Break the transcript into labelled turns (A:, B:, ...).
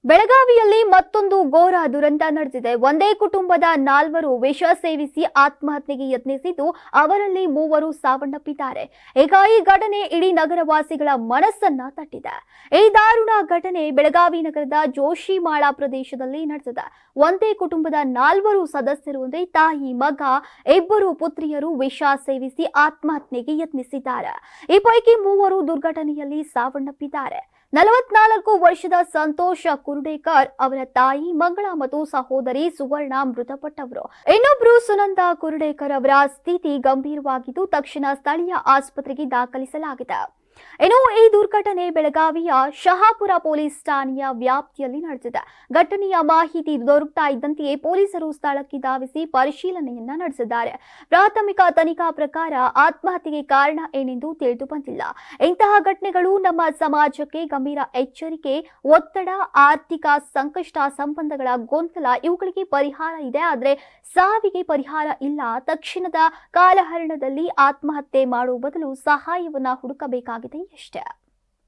A: ಬೆಳಗಾವಿಯಲ್ಲಿ ಮತ್ತೊಂದು ಘೋರ ದುರಂತ ನಡೆದಿದೆ. ಒಂದೇ ಕುಟುಂಬದ 4 ವಿಷ ಸೇವಿಸಿ ಆತ್ಮಹತ್ಯೆಗೆ ಯತ್ನಿಸಿದ್ದು, ಅವರಲ್ಲಿ 3 ಸಾವನ್ನಪ್ಪಿದ್ದಾರೆ. ಈಗ ಈ ಘಟನೆ ಇಡೀ ನಗರವಾಸಿಗಳ ಮನಸ್ಸನ್ನ ತಟ್ಟಿದೆ. ಈ ದಾರುಣ ಘಟನೆ ಬೆಳಗಾವಿ ನಗರದ ಜೋಶಿಮಾಳ ಪ್ರದೇಶದಲ್ಲಿ ನಡೆದಿದೆ. ಒಂದೇ ಕುಟುಂಬದ 4 ಸದಸ್ಯರು ಅಂದರೆ ತಾಯಿ, ಮಗ, 2 ಪುತ್ರಿಯರು ವಿಷ ಸೇವಿಸಿ ಆತ್ಮಹತ್ಯೆಗೆ ಯತ್ನಿಸಿದ್ದಾರೆ. ಈ ಪೈಕಿ 3 ದುರ್ಘಟನೆಯಲ್ಲಿ ಸಾವನ್ನಪ್ಪಿದ್ದಾರೆ. 44 ವರ್ಷದ ಸಂತೋಷ ಕುರುಡೇಕರ್ ಅವರ ತಾಯಿ ಮಂಗಳ ಮತ್ತು ಸಹೋದರಿ ಸುವರ್ಣ ಮೃತಪಟ್ಟವರು. ಇನ್ನೊಬ್ಬರು ಸುನಂದ ಕುರುಡೇಕರ್ ಅವರ ಸ್ಥಿತಿ ಗಂಭೀರವಾಗಿದ್ದು, ತಕ್ಷಣ ಸ್ಥಳೀಯ ಆಸ್ಪತ್ರೆಗೆ ದಾಖಲಿಸಲಾಗಿದೆ. ಇನ್ನು ಈ ದುರ್ಘಟನೆ ಬೆಳಗಾವಿಯ ಶಹಾಪುರ ಪೊಲೀಸ್ ಠಾಣೆಯ ವ್ಯಾಪ್ತಿಯಲ್ಲಿ ನಡೆದಿದೆ. ಘಟನೆಯ ಮಾಹಿತಿ ದೊರಕ್ತಾ ಇದ್ದಂತೆಯೇ ಪೊಲೀಸರು ಸ್ಥಳಕ್ಕೆ ಧಾವಿಸಿ ಪರಿಶೀಲನೆಯನ್ನ ನಡೆಸಿದ್ದಾರೆ. ಪ್ರಾಥಮಿಕ ತನಿಖಾ ಪ್ರಕಾರ ಆತ್ಮಹತ್ಯೆಗೆ ಕಾರಣ ಏನೆಂದು ತಿಳಿದು ಬಂದಿಲ್ಲ. ಇಂತಹ ಘಟನೆಗಳು ನಮ್ಮ ಸಮಾಜಕ್ಕೆ ಗಂಭೀರ ಎಚ್ಚರಿಕೆ, ಒತ್ತಡ, ಆರ್ಥಿಕ ಸಂಕಷ್ಟ, ಸಂಬಂಧಗಳ ಗೊಂದಲ ಇವುಗಳಿಗೆ ಪರಿಹಾರ ಇದೆ, ಆದರೆ ಸಾವಿಗೆ ಪರಿಹಾರ ಇಲ್ಲ. ತಕ್ಷಣದ ಕಾಲಹರಣದಲ್ಲಿ ಆತ್ಮಹತ್ಯೆ ಮಾಡುವ ಬದಲು ಸಹಾಯವನ್ನ ಹುಡುಕಬೇಕಾಗಿದೆ ಅಷ್ಟೇ.